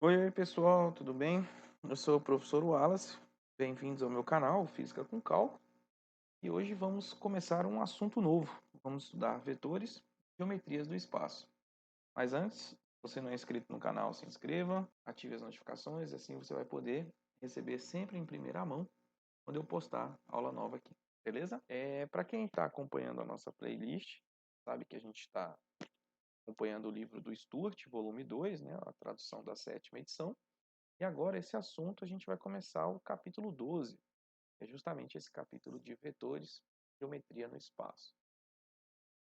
Oi, pessoal, tudo bem? Eu sou o professor Wallace. Bem-vindos ao meu canal Física com Cálculo. E hoje vamos começar um assunto novo. Vamos estudar vetores e geometrias do espaço. Mas antes, se você não é inscrito no canal, se inscreva, ative as notificações, assim você vai poder receber sempre em primeira mão quando eu postar aula nova aqui. Beleza? Para quem está acompanhando a nossa playlist, sabe que a gente está acompanhando o livro do Stuart, volume 2, né, a tradução da sétima edição. E agora, esse assunto, a gente vai começar o capítulo 12, que é justamente esse capítulo de vetores, geometria no espaço.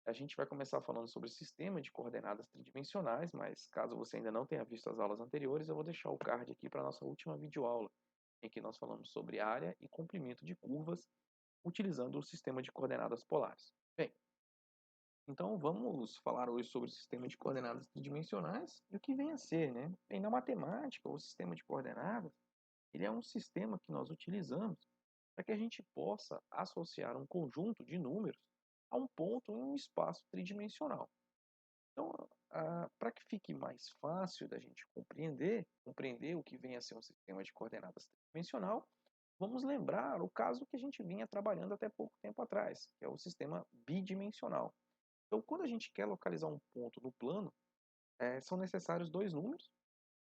A gente vai começar falando sobre sistema de coordenadas tridimensionais, mas caso você ainda não tenha visto as aulas anteriores, eu vou deixar o card aqui para a nossa última videoaula, em que nós falamos sobre área e comprimento de curvas utilizando o sistema de coordenadas polares. Bem, então vamos falar hoje sobre o sistema de coordenadas tridimensionais e o que vem a ser, né? Bem, na matemática, o sistema de coordenadas ele é um sistema que nós utilizamos para que a gente possa associar um conjunto de números a um ponto em um espaço tridimensional. Então, para que fique mais fácil da gente compreender o que vem a ser um sistema de coordenadas tridimensional, vamos lembrar o caso que a gente vinha trabalhando até pouco tempo atrás, que é o sistema bidimensional. Então, quando a gente quer localizar um ponto no plano, são necessários dois números,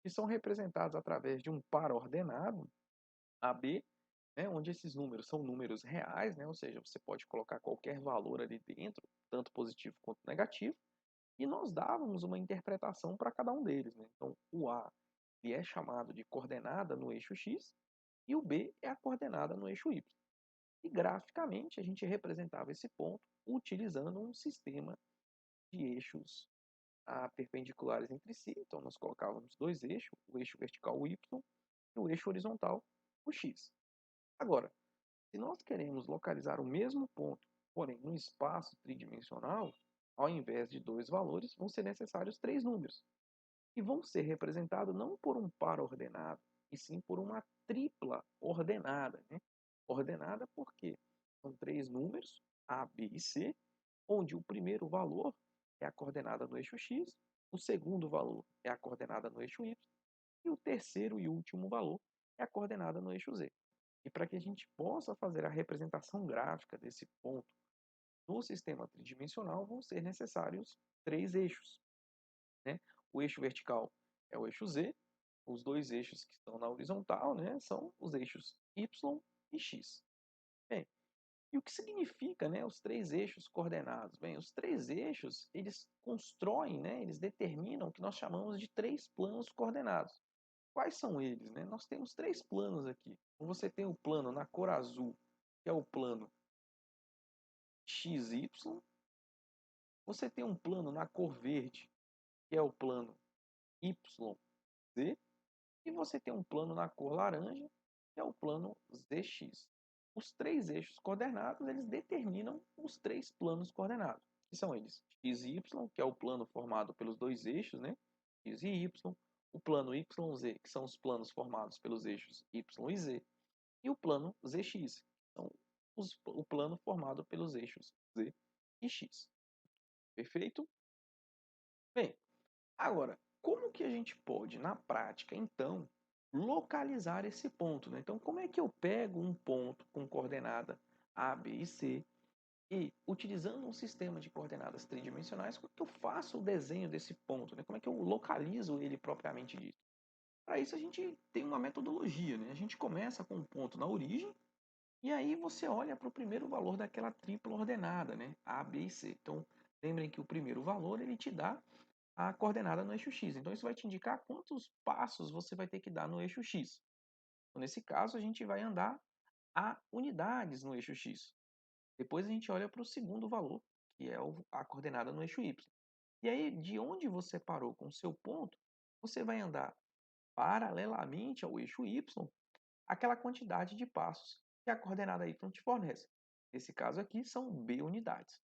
que são representados através de um par ordenado, AB, né, onde esses números são números reais, né, ou seja, você pode colocar qualquer valor ali dentro, tanto positivo quanto negativo, e nós dávamos uma interpretação para cada um deles. Né? Então, o A ele é chamado de coordenada no eixo x e o B é a coordenada no eixo y. E graficamente a gente representava esse ponto utilizando um sistema de eixos perpendiculares entre si. Então, nós colocávamos dois eixos, o eixo vertical o y e o eixo horizontal o x. Agora, se nós queremos localizar o mesmo ponto, porém no espaço tridimensional, ao invés de dois valores, vão ser necessários três números. E vão ser representados não por um par ordenado, e sim por uma tripla ordenada. Né? Ordenada porque são três números, A, B e C, onde o primeiro valor é a coordenada no eixo x, o segundo valor é a coordenada no eixo y, e o terceiro e último valor é a coordenada no eixo z. E para que a gente possa fazer a representação gráfica desse ponto no sistema tridimensional, vão ser necessários três eixos. Né? O eixo vertical é o eixo Z, os dois eixos que estão na horizontal, né, são os eixos Y e X. Bem, e o que significa, né, os três eixos coordenados? Bem, os três eixos, eles constroem, né, eles determinam o que nós chamamos de três planos coordenados. Quais são eles? Né? Nós temos três planos aqui. Você tem o plano na cor azul, que é o plano XY. Você tem um plano na cor verde, que é o plano YZ. E você tem um plano na cor laranja, que é o plano ZX. Os três eixos coordenados, eles determinam os três planos coordenados, que são eles XY, que é o plano formado pelos dois eixos, né? X e Y, o plano YZ, que são os planos formados pelos eixos Y e Z, e o plano ZX, então o plano formado pelos eixos Z e X. Perfeito? Bem, agora, como que a gente pode, na prática, então, localizar esse ponto? Né? Então, como é que eu pego um ponto com coordenada A, B e C e, utilizando um sistema de coordenadas tridimensionais, como é que eu faço o desenho desse ponto? Né? Como é que eu localizo ele propriamente dito? Para isso, a gente tem uma metodologia. Né? A gente começa com um ponto na origem e aí você olha para o primeiro valor daquela tripla ordenada, né? A, B e C. Então, lembrem que o primeiro valor ele te dá a coordenada no eixo x. Então, isso vai te indicar quantos passos você vai ter que dar no eixo x. Então, nesse caso, a gente vai andar a unidades no eixo x. Depois, a gente olha para o segundo valor, que é a coordenada no eixo y. E aí, de onde você parou com o seu ponto, você vai andar paralelamente ao eixo y aquela quantidade de passos que a coordenada y te fornece. Nesse caso aqui, são b unidades.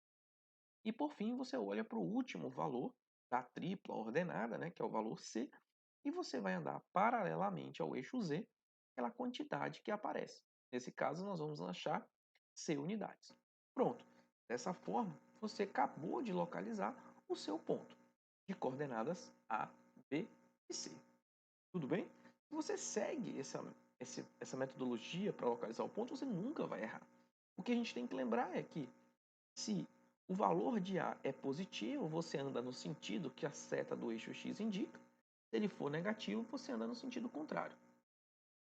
E por fim, você olha para o último valor da tripla ordenada, né, que é o valor C, e você vai andar paralelamente ao eixo Z, aquela quantidade que aparece. Nesse caso, nós vamos achar C unidades. Pronto. Dessa forma, você acabou de localizar o seu ponto de coordenadas A, B e C. Tudo bem? Se você segue essa metodologia para localizar o ponto, você nunca vai errar. O que a gente tem que lembrar é que se o valor de A é positivo, você anda no sentido que a seta do eixo X indica. Se ele for negativo, você anda no sentido contrário.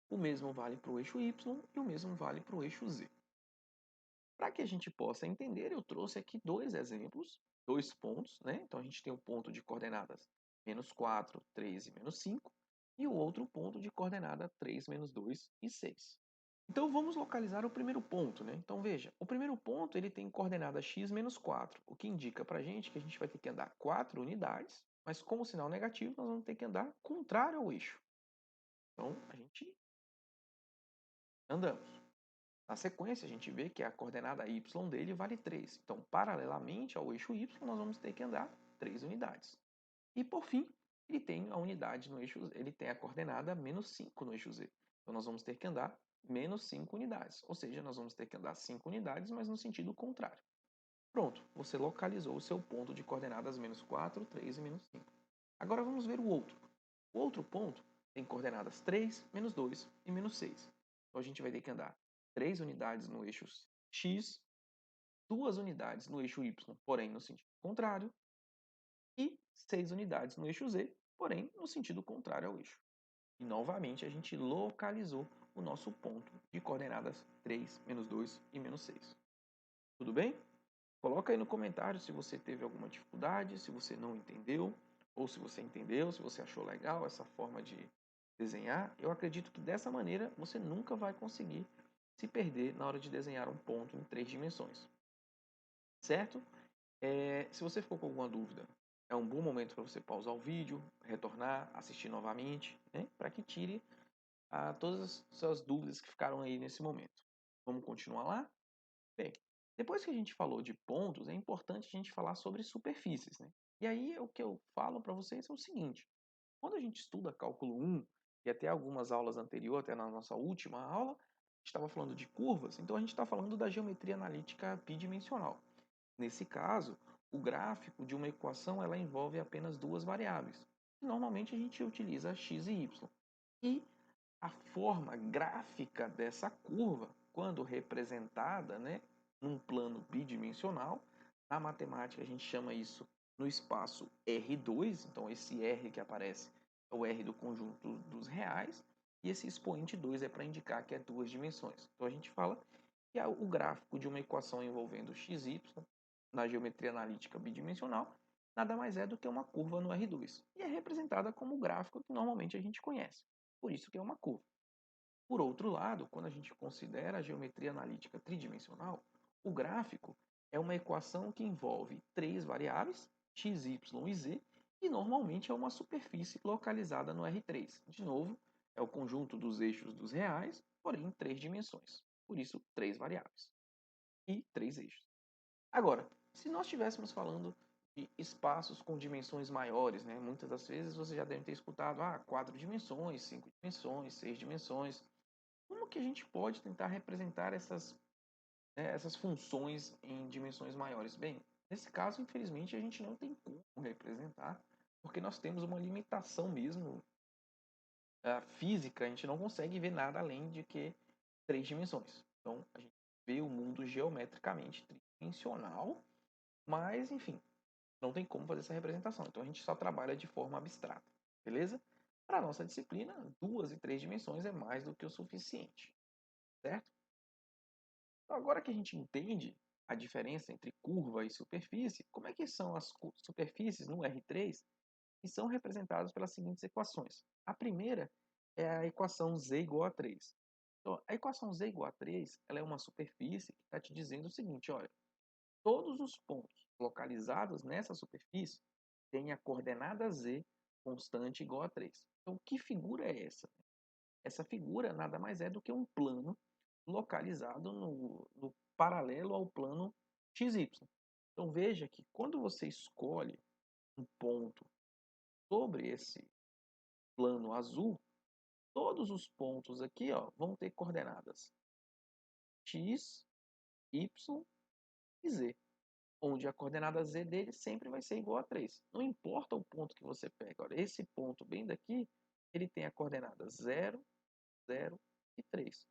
O mesmo vale para o eixo Y e o mesmo vale para o eixo Z. Para que a gente possa entender, eu trouxe aqui dois exemplos, dois pontos, né? Então a gente tem o ponto de coordenadas -4, 3 e -5, e o outro ponto de coordenada 3, -2 e 6. Então vamos localizar o primeiro ponto, né? Então veja, o primeiro ponto ele tem coordenada x -4, o que indica para a gente que a gente vai ter que andar 4 unidades, mas como sinal negativo nós vamos ter que andar contrário ao eixo. Então a gente andamos. Na sequência, a gente vê que a coordenada y dele vale 3. Então, paralelamente ao eixo y, nós vamos ter que andar 3 unidades. E, por fim, ele tem a unidade no eixo, ele tem a coordenada -5 no eixo z. Então, nós vamos ter que andar -5 unidades. Ou seja, nós vamos ter que andar 5 unidades, mas no sentido contrário. Pronto, você localizou o seu ponto de coordenadas -4, 3 e -5. Agora vamos ver o outro. O outro ponto tem coordenadas 3, -2 e -6. Então a gente vai ter que andar 3 unidades no eixo x, 2 unidades no eixo y, porém no sentido contrário, e 6 unidades no eixo z, porém no sentido contrário ao eixo. E novamente a gente localizou o nosso ponto de coordenadas 3, -2 e -6. Tudo bem? Coloca aí no comentário se você teve alguma dificuldade, se você não entendeu, ou se você entendeu, se você achou legal essa forma de desenhar. Eu acredito que dessa maneira você nunca vai conseguir se perder na hora de desenhar um ponto em 3 dimensões. Certo? Se você ficou com alguma dúvida, é um bom momento para você pausar o vídeo, retornar, assistir novamente, né? Para que tire todas as suas dúvidas que ficaram aí nesse momento. Vamos continuar lá? Bem, depois que a gente falou de pontos, é importante a gente falar sobre superfícies, né? E aí o que eu falo para vocês é o seguinte: quando a gente estuda cálculo 1, e até algumas aulas anteriores, até na nossa última aula, a gente estava falando de curvas, então a gente está falando da geometria analítica bidimensional. Nesse caso, o gráfico de uma equação ela envolve apenas duas variáveis. E normalmente a gente utiliza x e y. E a forma gráfica dessa curva, quando representada, né, num plano bidimensional, na matemática a gente chama isso no espaço R2, então esse R que aparece é o R do conjunto dos reais, e esse expoente 2 é para indicar que é duas dimensões. Então a gente fala que o gráfico de uma equação envolvendo x e y na geometria analítica bidimensional nada mais é do que uma curva no R2, e é representada como o gráfico que normalmente a gente conhece. Por isso que é uma curva. Por outro lado, quando a gente considera a geometria analítica tridimensional, o gráfico é uma equação que envolve três variáveis, x, y e z, e normalmente é uma superfície localizada no R3. De novo, é o conjunto dos eixos dos reais, porém em três dimensões. Por isso, três variáveis e três eixos. Agora, se nós estivéssemos falando de espaços com dimensões maiores, né? Muitas das vezes você já deve ter escutado 4 dimensões, 5 dimensões, 6 dimensões. Como que a gente pode tentar representar essas funções em dimensões maiores? Bem, nesse caso, infelizmente, a gente não tem como representar, porque nós temos uma limitação mesmo física, a gente não consegue ver nada além de que três dimensões. Então, a gente vê o mundo geometricamente tridimensional, mas, enfim, não tem como fazer essa representação. Então, a gente só trabalha de forma abstrata, beleza? Para a nossa disciplina, 2 e 3 dimensões é mais do que o suficiente, certo? Então, agora que a gente entende a diferença entre curva e superfície, como é que são as superfícies no R3 que são representadas pelas seguintes equações? A primeira é a equação z igual a 3. Então, a equação z igual a 3 ela é uma superfície que está te dizendo o seguinte, olha, todos os pontos localizados nessa superfície têm a coordenada z constante igual a 3. Então, que figura é essa? Essa figura nada mais é do que um plano localizado no paralelo ao plano XY. Então veja que quando você escolhe um ponto sobre esse plano azul, todos os pontos aqui vão ter coordenadas x, y e z, onde a coordenada z dele sempre vai ser igual a 3. Não importa o ponto que você pega. Olha, esse ponto bem daqui ele tem a coordenada 0, 0 e 3.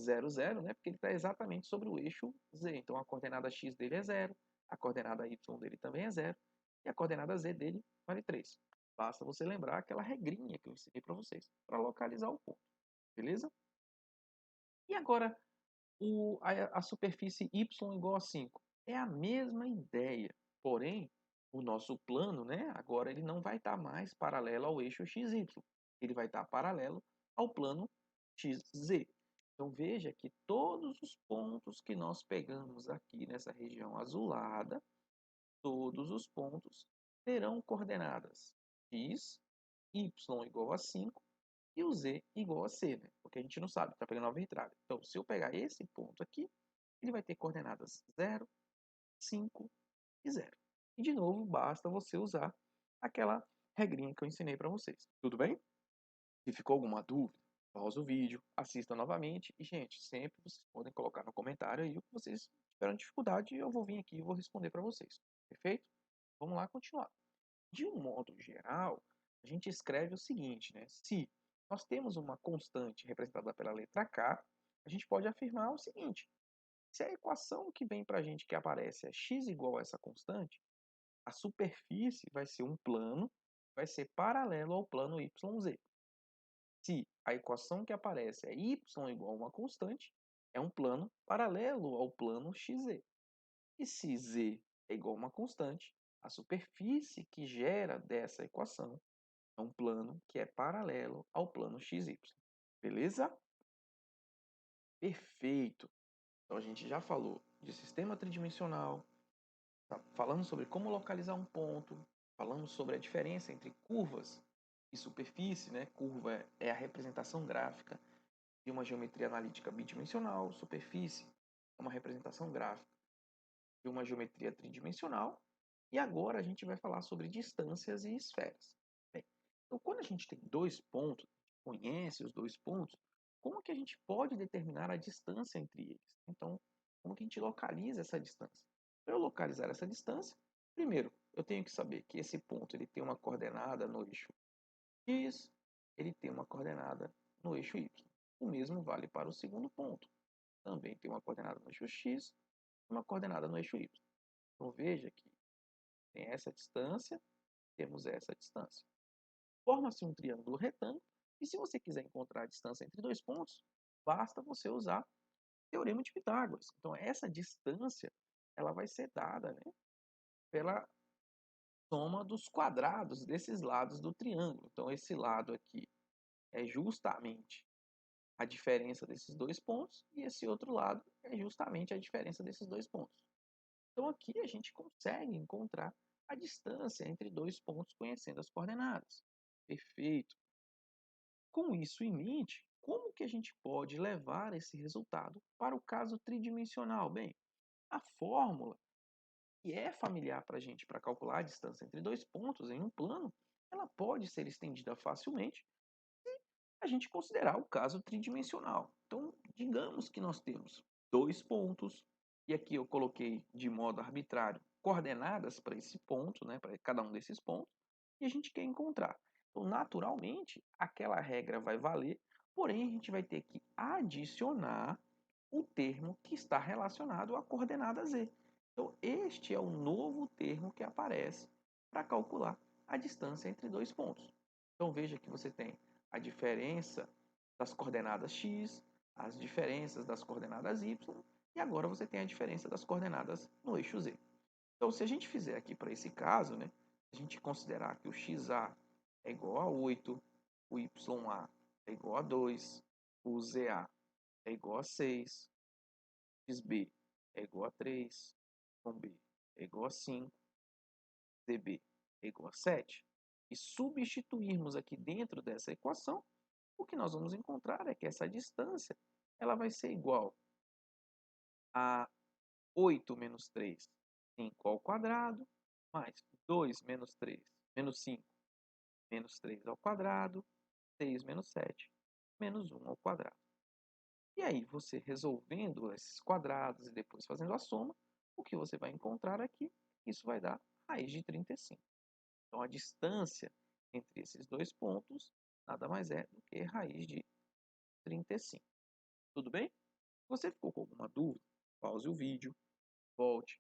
0, 0, né? Porque ele está exatamente sobre o eixo z. Então, a coordenada x dele é 0, a coordenada y dele também é 0, e a coordenada z dele vale 3. Basta você lembrar aquela regrinha que eu ensinei para vocês, para localizar o ponto. Beleza? E agora, a superfície y igual a 5. É a mesma ideia, porém, o nosso plano, né, agora ele não vai estar mais paralelo ao eixo XY. Ele vai estar paralelo ao plano XZ. Então veja que todos os pontos que nós pegamos aqui nessa região azulada, todos os pontos terão coordenadas x, y igual a 5 e o z igual a c, né? Porque a gente não sabe, está pegando arbitrado. Então, se eu pegar esse ponto aqui, ele vai ter coordenadas 0, 5 e 0. E, de novo, basta você usar aquela regrinha que eu ensinei para vocês. Tudo bem? Se ficou alguma dúvida, pausa o vídeo, assista novamente e, gente, sempre vocês podem colocar no comentário aí o que vocês tiveram dificuldade e eu vou vir aqui e vou responder para vocês. Perfeito? Vamos lá continuar. De um modo geral, a gente escreve o seguinte, né? Se nós temos uma constante representada pela letra K, a gente pode afirmar o seguinte: se a equação que vem para a gente que aparece é x igual a essa constante, a superfície vai ser um plano, vai ser paralelo ao plano YZ. Se a equação que aparece é y igual a uma constante, é um plano paralelo ao plano XZ. E se z é igual a uma constante, a superfície que gera dessa equação é um plano que é paralelo ao plano XY. Beleza? Perfeito! Então a gente já falou de sistema tridimensional, falamos sobre como localizar um ponto, falamos sobre a diferença entre curvas e superfície, né? Curva é a representação gráfica de uma geometria analítica bidimensional, superfície é uma representação gráfica de uma geometria tridimensional. E agora a gente vai falar sobre distâncias e esferas. Bem, então, quando a gente tem dois pontos, conhece os dois pontos, como que a gente pode determinar a distância entre eles? Então, como que a gente localiza essa distância? Para eu localizar essa distância, primeiro, eu tenho que saber que esse ponto ele tem uma coordenada no eixo x, ele tem uma coordenada no eixo y. O mesmo vale para o segundo ponto. Também tem uma coordenada no eixo x e uma coordenada no eixo y. Então veja que tem essa distância, temos essa distância. Forma-se um triângulo retângulo, e se você quiser encontrar a distância entre dois pontos, basta você usar o teorema de Pitágoras. Então essa distância ela vai ser dada, né, pela soma dos quadrados desses lados do triângulo. Então esse lado aqui é justamente a diferença desses dois pontos, e esse outro lado é justamente a diferença desses dois pontos. Então aqui a gente consegue encontrar a distância entre dois pontos conhecendo as coordenadas. Perfeito. Com isso em mente, como que a gente pode levar esse resultado para o caso tridimensional? Bem, a fórmula que é familiar para a gente para calcular a distância entre dois pontos em um plano, ela pode ser estendida facilmente se a gente considerar o caso tridimensional. Então, digamos que nós temos dois pontos, e aqui eu coloquei de modo arbitrário coordenadas para esse ponto, né, para cada um desses pontos, e a gente quer encontrar. Então, naturalmente, aquela regra vai valer, porém a gente vai ter que adicionar o termo que está relacionado à coordenada z. Então, este é o novo termo que aparece para calcular a distância entre dois pontos. Então, veja que você tem a diferença das coordenadas x, as diferenças das coordenadas y, e agora você tem a diferença das coordenadas no eixo z. Então, se a gente fizer aqui para esse caso, né, a gente considerar que o xa é igual a 8, o ya é igual a 2, o za é igual a 6, xb é igual a 3, b é igual a 5, db é igual a 7, e substituirmos aqui dentro dessa equação, o que nós vamos encontrar é que essa distância ela vai ser igual a 8 menos 3, 5 ao quadrado, mais 2 menos 3, menos 5, menos 3 ao quadrado, 6 menos 7, menos 1 ao quadrado. E aí, você resolvendo esses quadrados e depois fazendo a soma, o que você vai encontrar aqui, isso vai dar raiz de 35. Então, a distância entre esses dois pontos nada mais é do que raiz de 35. Tudo bem? Se você ficou com alguma dúvida, pause o vídeo, volte,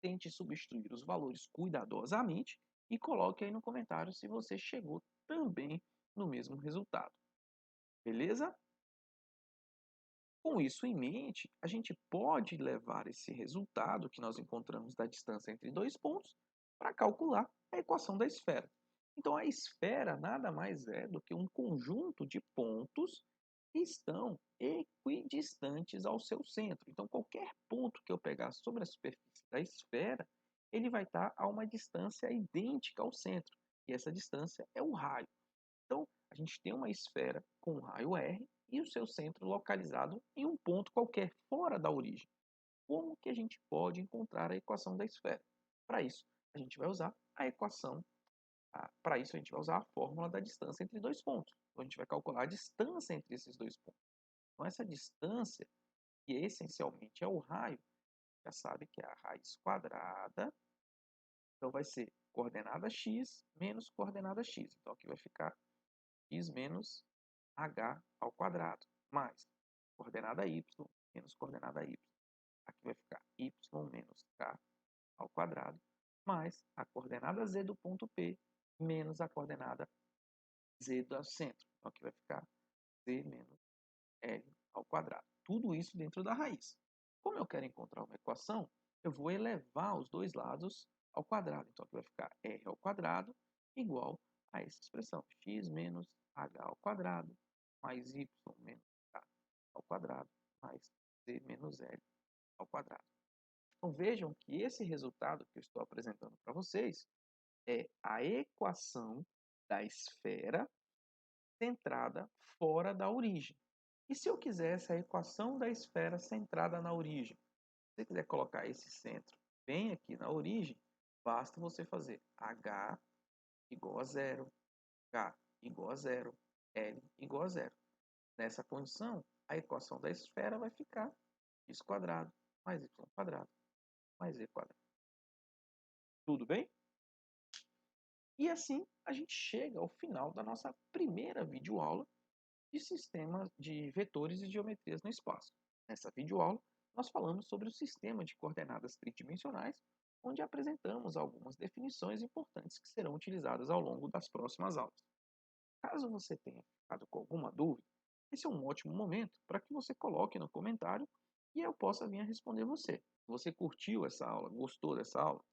tente substituir os valores cuidadosamente e coloque aí no comentário se você chegou também no mesmo resultado. Beleza? Com isso em mente, a gente pode levar esse resultado que nós encontramos da distância entre dois pontos para calcular a equação da esfera. Então, a esfera nada mais é do que um conjunto de pontos que estão equidistantes ao seu centro. Então, qualquer ponto que eu pegar sobre a superfície da esfera, ele vai estar a uma distância idêntica ao centro. E essa distância é o raio. Então, a gente tem uma esfera com um raio R e o seu centro localizado em um ponto qualquer fora da origem. Como que a gente pode encontrar a equação da esfera? Para isso, a gente vai usar a equação, para isso a gente vai usar a fórmula da distância entre dois pontos. Então, a gente vai calcular a distância entre esses dois pontos. Então, essa distância, que essencialmente é o raio, já sabe que é a raiz quadrada, então vai ser coordenada x menos coordenada x. Então, aqui vai ficar x menos h ao quadrado, mais coordenada y menos coordenada y. Aqui vai ficar y menos k ao quadrado, mais a coordenada z do ponto P menos a coordenada z do centro. Então, aqui vai ficar z menos L ao quadrado. Tudo isso dentro da raiz. Como eu quero encontrar uma equação, eu vou elevar os dois lados ao quadrado. Então, aqui vai ficar r ao quadrado igual a essa expressão, x menos h ao quadrado, mais y menos k ao quadrado, mais z menos l ao quadrado. Então, vejam que esse resultado que eu estou apresentando para vocês é a equação da esfera centrada fora da origem. E se eu quisesse a equação da esfera centrada na origem? Se você quiser colocar esse centro bem aqui na origem, basta você fazer h igual a zero, k igual a zero, l igual a zero. Nessa condição, a equação da esfera vai ficar x quadrado mais y quadrado mais z quadrado. Tudo bem? E assim a gente chega ao final da nossa primeira videoaula de sistemas de vetores e geometrias no espaço. Nessa videoaula, nós falamos sobre o sistema de coordenadas tridimensionais, onde apresentamos algumas definições importantes que serão utilizadas ao longo das próximas aulas. Caso você tenha ficado com alguma dúvida, esse é um ótimo momento para que você coloque no comentário e eu possa vir a responder você. Você curtiu essa aula? Gostou dessa aula?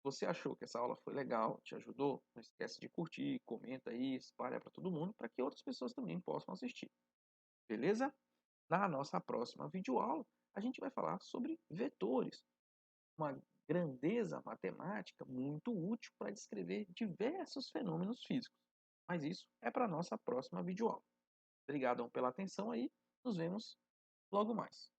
Você achou que essa aula foi legal, te ajudou? Não esquece de curtir, comenta aí, espalha para todo mundo para que outras pessoas também possam assistir. Beleza? Na nossa próxima videoaula, a gente vai falar sobre vetores, uma grandeza matemática muito útil para descrever diversos fenômenos físicos. Mas isso é para a nossa próxima videoaula. Obrigado pela atenção aí, nos vemos logo mais.